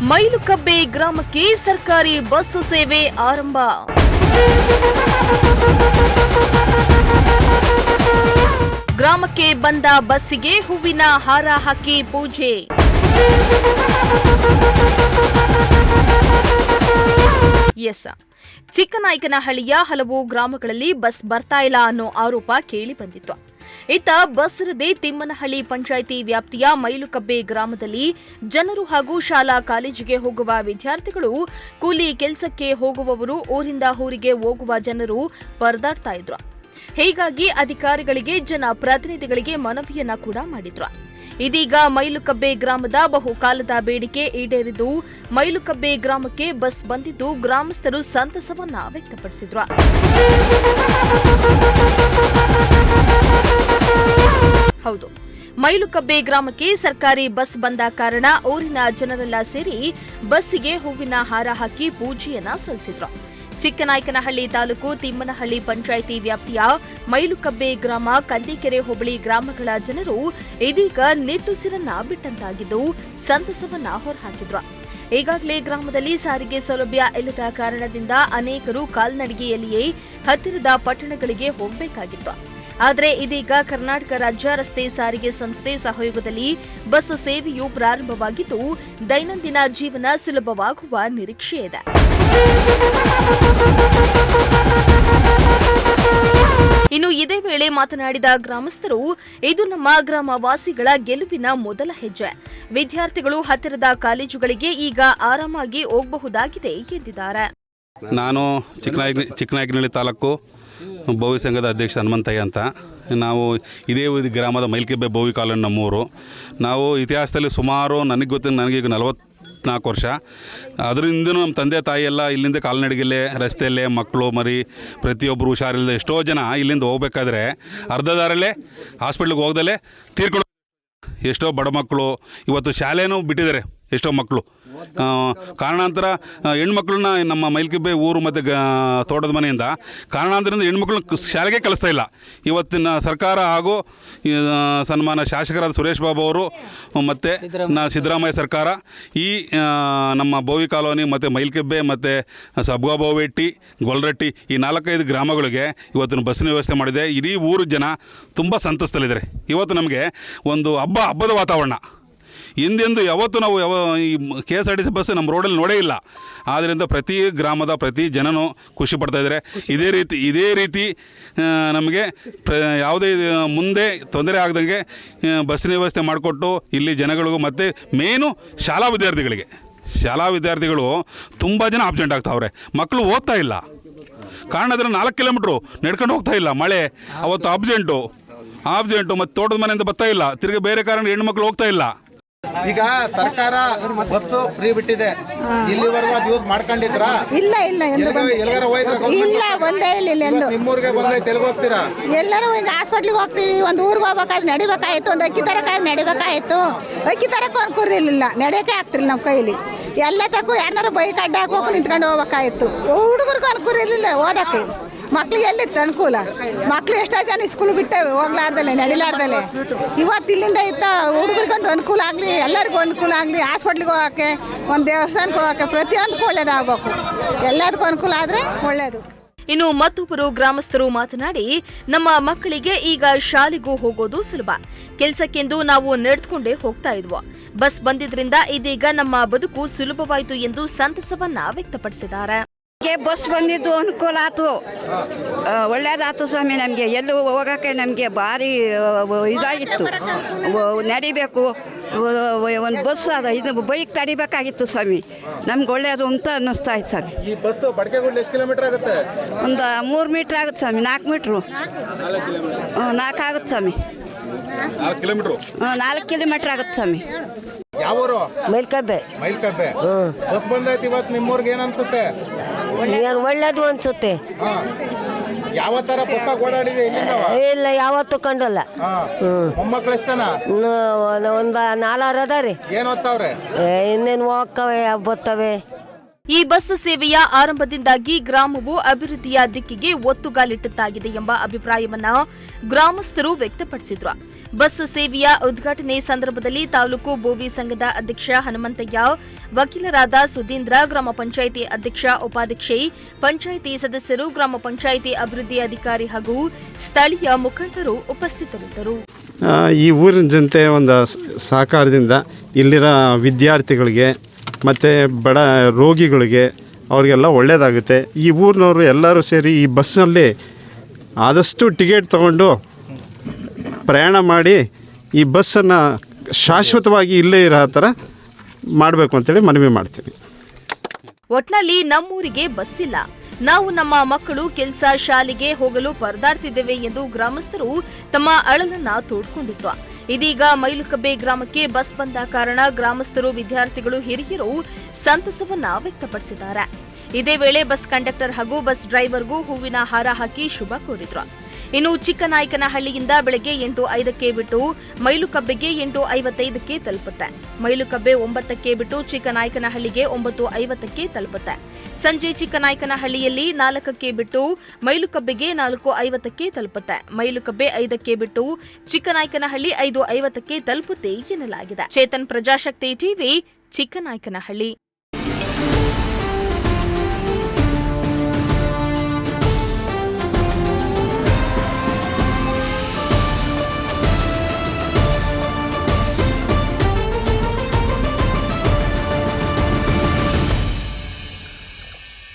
ಮೈಲುಕಬ್ಬೆ ಗ್ರಾಮಕ್ಕೆ ಸರ್ಕಾರಿ ಬಸ್ ಸೇವೆ ಆರಂಭ. ಗ್ರಾಮಕ್ಕೆ ಬಂದ ಬಸ್ಸಿಗೆ ಹೂವಿನ ಹಾರ ಹಾಕಿ ಪೂಜೆ. ಚಿಕ್ಕನಾಯಕನಹಳ್ಳಿಯ ಹಲವು ಗ್ರಾಮಗಳಲ್ಲಿ ಬಸ್ ಬರ್ತಾ ಇಲ್ಲ ಅನ್ನೋ ಆರೋಪ ಕೇಳಿ ಬಂದಿತ್ತು. ಇತ್ತ ಬಸ್ ಇರದೆ ತಿಮ್ಮನಹಳ್ಳಿ ಪಂಚಾಯಿತಿ ವ್ಯಾಪ್ತಿಯ ಮೈಲುಕಬ್ಬೆ ಗ್ರಾಮದಲ್ಲಿ ಜನರು ಹಾಗೂ ಶಾಲಾ ಕಾಲೇಜಿಗೆ ಹೋಗುವ ವಿದ್ಯಾರ್ಥಿಗಳು, ಕೂಲಿ ಕೆಲಸಕ್ಕೆ ಹೋಗುವವರು, ಊರಿಂದ ಊರಿಗೆ ಹೋಗುವ ಜನರು ಪರದಾಡ್ತಾ ಇದ್ರು. ಹೀಗಾಗಿ ಅಧಿಕಾರಿಗಳಿಗೆ, ಜನಪ್ರತಿನಿಧಿಗಳಿಗೆ ಮನವಿಯನ್ನ ಕೂಡ ಮಾಡಿದ್ರು. ಇದೀಗ ಮೈಲುಕಬ್ಬೆ ಗ್ರಾಮದ ಬಹುಕಾಲದ ಬೇಡಿಕೆ ಈಡೇರಿದ್ದು, ಮೈಲುಕಬ್ಬೆ ಗ್ರಾಮಕ್ಕೆ ಬಸ್ ಬಂದಿದ್ದು ಗ್ರಾಮಸ್ಥರು ಸಂತಸವನ್ನ ವ್ಯಕ್ತಪಡಿಸಿದ್ರು. ಹೌದು, ಮೈಲುಕಬ್ಬೆ ಗ್ರಾಮಕ್ಕೆ ಸರ್ಕಾರಿ ಬಸ್ ಬಂದ ಕಾರಣ ಊರಿನ ಜನರೆಲ್ಲ ಸೇರಿ ಬಸ್ಸಿಗೆ ಹೂವಿನ ಹಾರ ಹಾಕಿ ಪೂಜೆಯನ್ನ ಸಲ್ಲಿಸಿದ್ರು. ಚಿಕ್ಕನಾಯಕನಹಳ್ಳಿ ತಾಲೂಕು ತಿಮ್ಮನಹಳ್ಳಿ ಪಂಚಾಯಿತಿ ವ್ಯಾಪ್ತಿಯ ಮೈಲುಕಬ್ಬೆ ಗ್ರಾಮ, ಕಂದೀಕೆರೆ ಹೋಬಳಿ ಗ್ರಾಮಗಳ ಜನರು ಇದೀಗ ನಿಟ್ಟುಸಿರನ್ನ ಬಿಟ್ಟಂತಾಗಿದ್ದು ಸಂತಸವನ್ನ ಹೊರಹಾಕಿದ್ರು. ಈಗಾಗಲೇ ಗ್ರಾಮದಲ್ಲಿ ಸಾರಿಗೆ ಸೌಲಭ್ಯ ಇಲ್ಲದ ಕಾರಣದಿಂದ ಅನೇಕರು ಕಾಲ್ನಡಿಗೆಯಲ್ಲಿಯೇ ಹತ್ತಿರದ ಪಟ್ಟಣಗಳಿಗೆ ಹೋಗಬೇಕಾಗಿತ್ತು. ಆದರೆ ಇದೀಗ ಕರ್ನಾಟಕ ರಾಜ್ಯ ರಸ್ತೆ ಸಾರಿಗೆ ಸಂಸ್ಥೆ ಸಹಯೋಗದಲ್ಲಿ ಬಸ್ ಸೇವೆಯು ಪ್ರಾರಂಭವಾಗಿದ್ದು, ದೈನಂದಿನ ಜೀವನ ಸುಲಭವಾಗುವ ನಿರೀಕ್ಷೆ ಇದೆ. ಇನ್ನು ಇದೇ ವೇಳೆ ಮಾತನಾಡಿದ ಗ್ರಾಮಸ್ಥರು, ಇದು ನಮ್ಮ ಗ್ರಾಮವಾಸಿಗಳ ಗೆಲುವಿನ ಮೊದಲ ಹೆಜ್ಜೆ. ವಿದ್ಯಾರ್ಥಿಗಳು ಹತ್ತಿರದ ಕಾಲೇಜುಗಳಿಗೆ ಈಗ ಆರಾಮಾಗಿ ಹೋಗಬಹುದಾಗಿದೆ ಎಂದಿದ್ದಾರೆ. ನಾನು ಚಿಕ್ಕನಾಯಕನಹಳ್ಳಿ ತಾಲೂಕು ಬೋವಿ ಸಂಘದ ಅಧ್ಯಕ್ಷ ಹನುಮಂತಯ್ಯ ಅಂತ. ನಾವು ಇದೇ ಗ್ರಾಮದ ಮೈಲುಕಬ್ಬೆ ಬೋವಿ ಕಾಲೋನಿ ನಮ್ಮೂರು. ನಾವು ಇತಿಹಾಸದಲ್ಲಿ ಸುಮಾರು ನನಗೀಗ 44 ವರ್ಷ. ಅದರಿಂದನೂ ನಮ್ಮ ತಂದೆ ತಾಯಿ ಎಲ್ಲ ಇಲ್ಲಿಂದ ಕಾಲ್ನಡಿಗೆಲ್ಲೇ, ರಸ್ತೆಯಲ್ಲೇ ಮಕ್ಕಳು ಮರಿ ಪ್ರತಿಯೊಬ್ಬರು ಹುಷಾರಿಲ್ಲದೆ ಎಷ್ಟೋ ಜನ ಇಲ್ಲಿಂದ ಹೋಗ್ಬೇಕಾದ್ರೆ ಅರ್ಧ ದಾರಲ್ಲೇ ಹಾಸ್ಪಿಟ್ಲಿಗೆ ಹೋಗ್ದಲ್ಲೇ ತೀರ್ಕೊಂಡು ಎಷ್ಟೋ ಬಡ ಮಕ್ಕಳು ಇವತ್ತು ಶಾಲೆನೂ ಬಿಟ್ಟಿದ್ದಾರೆ. ಎಷ್ಟೋ ಮಕ್ಕಳು ಕಾರಣಾಂತರ ಹೆಣ್ಮಕ್ಳನ್ನ ನಮ್ಮ ಮೈಲುಕಬ್ಬೆ ಊರು ಮತ್ತು ತೋಟದ ಮನೆಯಿಂದ ಕಾರಣಾಂತರದಿಂದ ಹೆಣ್ಮಕ್ಳನ್ನ ಶಾಲೆಗೆ ಕಳಿಸ್ತಾ ಇಲ್ಲ. ಇವತ್ತಿನ ಸರ್ಕಾರ ಹಾಗೂ ಸನ್ಮಾನ ಶಾಸಕರಾದ ಸುರೇಶ್ ಬಾಬು ಅವರು ಮತ್ತು ಸಿದ್ದರಾಮಯ್ಯ ಸರ್ಕಾರ ಈ ನಮ್ಮ ಬೋವಿ ಕಾಲೋನಿ ಮತ್ತು ಮೈಲುಕಬ್ಬೆ ಮತ್ತು ಸಬ್ಗಾಬೋವೆಟ್ಟಿ, ಗೊಲ್ರಟ್ಟಿ ಈ 4-5 ಗ್ರಾಮಗಳಿಗೆ ಇವತ್ತಿನ ಬಸ್ಸಿನ ವ್ಯವಸ್ಥೆ ಮಾಡಿದೆ. ಇಡೀ ಊರು ಜನ ತುಂಬ ಸಂತಸದಲ್ಲಿದ್ದಾರೆ. ಇವತ್ತು ನಮಗೆ ಒಂದು ಹಬ್ಬದ ವಾತಾವರಣ. ಹಿಂದೆಂದು ಯಾವತ್ತೂ ನಾವು ಈ KSRTC ಬಸ್ ನಮ್ಮ ರೋಡಲ್ಲಿ ನೋಡೇ ಇಲ್ಲ. ಆದ್ದರಿಂದ ಪ್ರತಿ ಗ್ರಾಮದ ಪ್ರತಿ ಜನನೂ ಖುಷಿ ಪಡ್ತಾಯಿದ್ದಾರೆ. ಇದೇ ರೀತಿ ನಮಗೆ ಯಾವುದೇ ಮುಂದೆ ತೊಂದರೆ ಆಗದಂಗೆ ಬಸ್ಸಿನ ವ್ಯವಸ್ಥೆ ಮಾಡಿಕೊಟ್ಟು ಇಲ್ಲಿ ಜನಗಳಿಗೂ ಮತ್ತು ಮೇನು ಶಾಲಾ ವಿದ್ಯಾರ್ಥಿಗಳು ತುಂಬ ಜನ ಆಬ್ಸೆಂಟ್ ಆಗ್ತಾವ್ರೆ. ಮಕ್ಕಳು ಓದ್ತಾ ಇಲ್ಲ. ಕಾರಣ ಅದನ್ನು 4 ಕಿಲೋಮೀಟ್ರು ನಡ್ಕೊಂಡು ಹೋಗ್ತಾ ಇಲ್ಲ. ಮಳೆ ಅವತ್ತು ಆಬ್ಸೆಂಟು ಮತ್ತು ತೋಟದ ಮನೆಯಿಂದ ಬರ್ತಾ ಇಲ್ಲ. ತಿರುಗಿ ಬೇರೆ ಕಾರಣ ಹೆಣ್ಮಕ್ಳು ಹೋಗ್ತಾ ಇಲ್ಲ. ಈಗ ಸರ್ಕಾರ ಬಸ್ಸು ಫ್ರೀ ಬಿಟ್ಟಿದೆ. ಇಲ್ಲಿವರೆಗೂ ಅದು ಯೂಸ್ ಮಾಡ್ಕೊಂಡಿದ್ರಾ? ಇಲ್ಲ ಇಲ್ಲ, ಒಂದೇ ಇಲ್ಲ. ನಿಮ್ಮೂರಿಗೆ ಬಂದೈತೆ ಎಲ್ಲಿಗೆ ಹೋಗ್ತೀರಾ? ಎಲ್ಲರೂ ಈಗ ಹಾಸ್ಪಿಟ್ಲಿಗೆ ಹೋಗ್ತೀವಿ. ಒಂದು ಊರಿಗೆ ಹೋಗ್ಬೇಕಾದ್ರೆ ನಡಿಬೇಕಾಯ್ತು, ಒಂದು ಅಕ್ಕಿ ತರಕಾಯಿ ನಡಿಬೇಕಾಯ್ತು. ಅಕ್ಕಿ ತರಕ್ಕೆ ಅನುಕೂಲ ಇಲ್ಲ, ನಡೆಯೋಕೆ ಆಗ್ತಿಲ್ಲ ನಮ್ಮ ಕೈಲಿ. ಎಲ್ಲ ತಕ್ಕೂ ಯಾರು ಬೈಕ್ ಅಡ್ಡ ಹಾಕೋಕೆ ನಿಂತ್ಕೊಂಡು ಹೋಗ್ಬೇಕಾಯ್ತು. ಹುಡುಗರಿಗೂ ಅನುಕೂಲ ಇರಲಿಲ್ಲ ಓದಕ್ಕೆ. ಮಕ್ಳಿಗೆ ಎಲ್ಲಿತ್ತು ಅನುಕೂಲ? ಮಕ್ಳು ಎಷ್ಟೋ ಜನ ಸ್ಕೂಲ್ ಬಿಟ್ಟೇವೆ ಹೋಗ್ಲಾರ್ದಲೆ, ನಡಿಲಾರ್ದಲೆ. ಇವತ್ತು ಇಲ್ಲಿಂದ ಇತ್ತ ಹುಡುಗರಿಗೊಂದು ಅನುಕೂಲ ಆಗಲಿ, ಎಲ್ಲರಿಗೂ ಅನುಕೂಲ ಆಗಲಿ. ಹಾಸ್ಪಿಟ್ಲಿಗೆ ಹೋಗೋಕ್ಕೆ, ಒಂದು ದೇವಸ್ಥಾನಕ್ಕೆ ಹೋಗೋಕ್ಕೆ, ಪ್ರತಿಯೊಂದಕ್ಕೂ ಒಳ್ಳೇದಾಗಬೇಕು. ಎಲ್ಲದಕ್ಕೂ ಅನುಕೂಲ ಆದರೆ ಒಳ್ಳೆಯದು. ಇನ್ನು ಮತ್ತೊಬ್ಬರು ಗ್ರಾಮಸ್ಥರು ಮಾತನಾಡಿ, ನಮ್ಮ ಮಕ್ಕಳಿಗೆ ಈಗ ಶಾಲೆಗೂ ಹೋಗೋದು ಸುಲಭ. ಕೆಲಸಕ್ಕೆಂದು ನಾವು ನಡೆದುಕೊಂಡೇ ಹೋಗ್ತಾ ಇದ್ವು. ಬಸ್ ಬಂದಿದ್ರಿಂದ ಇದೀಗ ನಮ್ಮ ಬದುಕು ಸುಲಭವಾಯಿತು ಎಂದು ಸಂತಸವನ್ನ ವ್ಯಕ್ತಪಡಿಸಿದ್ದಾರೆ. ಬಸ್ ಬಂದಿದ್ದು ಅನುಕೂಲ ಆಯ್ತು, ಒಳ್ಳೇದಾಯ್ತು ಸ್ವಾಮಿ. ನಮಗೆ ಎಲ್ಲೂ ಹೋಗೋಕ್ಕೆ ನಮಗೆ ಭಾರಿ ಇದಾಗಿತ್ತು. ನಡಿಬೇಕು, ಒಂದು ಬಸ್ ಇದು ಬೈಕ್ ತಡಿಬೇಕಾಗಿತ್ತು ಸ್ವಾಮಿ. ನಮ್ಗೆ ಒಳ್ಳೇದು ಅಂತ ಅನ್ನಿಸ್ತಾ ಇತ್ತು ಸ್ವಾಮಿ. ಈ ಬಸ್ ಬಡಕೆಗಳು ಎಷ್ಟು ಕಿಲೋಮೀಟರ್ ಆಗುತ್ತೆ? ಒಂದು 3 ಮೀಟ್ರ್ ಆಗುತ್ತೆ ಸ್ವಾಮಿ. 4 ಮೀಟ್ರು 4 ಆಗುತ್ತೆ ಸ್ವಾಮಿ. 4 ಕಿಲೋಮೀಟ್ರ್ ಆಗುತ್ತೆ ಸ್ವಾಮಿ. ಯಾವೂರು? ಮೈಲುಕಬ್ಬೆ. ಬಸ್ ಬಂದೈತಿ ಇವತ್ತು ನಿಮ್ಮೂರ್ಗೆ ಏನು ಅನ್ಸುತ್ತೆ? ಒಳ್ಳೇದು ಅನ್ಸುತ್ತೆ. ಯಾವ ತರ ಬಸ್ ಓಡಾಡಿದೆ? ಇಲ್ಲ, ಯಾವತ್ತು ಕಂಡಲ್ಲ. ಮೊಮ್ಮಕ್ಳು ಎಷ್ಟು ಜನ? ಒಂದು 4 ಅದಾರಿ. ಏನ್ ಓದ್ತಾವ್ರೆ? ಇನ್ನೇನು ಹೋಗ್ತವೆ, ಬರ್ತವೆ. ಈ ಬಸ್ ಸೇವೆಯ ಆರಂಭದಿಂದಾಗಿ ಗ್ರಾಮವು ಅಭಿವೃದ್ಧಿಯ ದಿಕ್ಕಿಗೆ ಒತ್ತುಗಾಲಿಟ್ಟದ್ದಾಗಿದೆ ಎಂಬ ಅಭಿಪ್ರಾಯವನ್ನ ಗ್ರಾಮಸ್ಥರು ವ್ಯಕ್ತಪಡಿಸಿದ್ರು. ಬಸ್ ಸೇವೆಯ ಉದ್ಘಾಟನೆ ಸಂದರ್ಭದಲ್ಲಿ ತಾಲೂಕು ಬೋವಿ ಸಂಘದ ಅಧ್ಯಕ್ಷ ಹನುಮಂತಯ್ಯ, ವಕೀಲರಾದ ಸುಧೀಂದ್ರ, ಗ್ರಾಮ ಪಂಚಾಯಿತಿ ಅಧ್ಯಕ್ಷ, ಉಪಾಧ್ಯಕ್ಷೆ, ಪಂಚಾಯಿತಿ ಸದಸ್ಯರು, ಗ್ರಾಮ ಪಂಚಾಯಿತಿ ಅಭಿವೃದ್ಧಿ ಅಧಿಕಾರಿ ಹಾಗೂ ಸ್ಥಳೀಯ ಮುಖಂಡರು ಉಪಸ್ಥಿತರಿದ್ದರು. ಈ ಊರಿನ ಜನತೆ ಒಂದು ಸಹಕಾರದಿಂದ ಇಲ್ಲಿನ ವಿದ್ಯಾರ್ಥಿಗಳಿಗೆ ಮತ್ತು ಬಡ ರೋಗಿಗಳಿಗೆ ಅವರಿಗೆಲ್ಲ ಒಳ್ಳೆಯದಾಗುತ್ತೆ. ಈ ಊರಿನವರು ಎಲ್ಲರೂ ಸೇರಿ ಈ ಬಸ್ನಲ್ಲಿ ಆದಷ್ಟು ಟಿಕೆಟ್ ತಗೊಂಡು ಪ್ರಯಾಣ ಮಾಡಿ ಈ ಬಸ್ಸನ್ನು ಶಾಶ್ವತವಾಗಿ ಇಲ್ಲೇ ಇರೋ ಥರ ಮಾಡಬೇಕು ಅಂತೇಳಿ ಮನವಿ ಮಾಡ್ತೀವಿ. ಒಟ್ನಲ್ಲಿ ನಮ್ಮೂರಿಗೆ ಬಸ್ ಇಲ್ಲ, ನಾವು ನಮ್ಮ ಮಕ್ಕಳು ಕೆಲಸ ಶಾಲೆಗೆ ಹೋಗಲು ಪರದಾಡ್ತಿದ್ದೇವೆ ಎಂದು ಗ್ರಾಮಸ್ಥರು ತಮ್ಮ ಅಳಲನ್ನ ತೋಡ್ಕೊಂಡಿದ್ರು. ಇದೀಗ ಮೈಲುಕಬ್ಬೆ ಗ್ರಾಮಕ್ಕೆ ಬಸ್ ಬಂದ ಕಾರಣ ಗ್ರಾಮಸ್ಥರು, ವಿದ್ಯಾರ್ಥಿಗಳು, ಹಿರಿಯರು ಸಂತಸವನ್ನ ವ್ಯಕ್ತಪಡಿಸಿದ್ದಾರೆ. ಇದೇ ವೇಳೆ ಬಸ್ ಕಂಡಕ್ಟರ್ ಹಾಗೂ ಬಸ್ ಡ್ರೈವರ್ಗೂ ಹೂವಿನ ಹಾರ ಹಾಕಿ ಶುಭ ಕೋರಿದ್ರು. ಇನ್ನು ಚಿಕ್ಕನಾಯಕನಹಳ್ಳಿಯಿಂದ ಬೆಳಗ್ಗೆ 8:05ಕ್ಕೆ ಬಿಟ್ಟು ಮೈಲುಕಬ್ಬೆಗೆ 8:55ಕ್ಕೆ ತಲುಪುತ್ತೆ. ಮೈಲುಕಬ್ಬೆ 9ಕ್ಕೆ ಬಿಟ್ಟು ಚಿಕ್ಕನಾಯಕನಹಳ್ಳಿಗೆ 9:50ಕ್ಕೆ ತಲುಪುತ್ತೆ. ಸಂಜೆ ಚಿಕ್ಕನಾಯಕನಹಳ್ಳಿಯಲ್ಲಿ 4ಕ್ಕೆ ಬಿಟ್ಟು ಮೈಲುಕಬ್ಬೆಗೆ 4:50ಕ್ಕೆ ತಲುಪುತ್ತೆ. ಮೈಲುಕಬ್ಬೆ 5ಕ್ಕೆ ಬಿಟ್ಟು ಚಿಕ್ಕನಾಯಕನಹಳ್ಳಿ 5:50ಕ್ಕೆ ತಲುಪುತ್ತೆ ಎನ್ನಲಾಗಿದೆ. ಚೇತನ್, ಪ್ರಜಾಶಕ್ತಿ ಟಿವಿ, ಚಿಕ್ಕನಾಯಕನಹಳ್ಳಿ.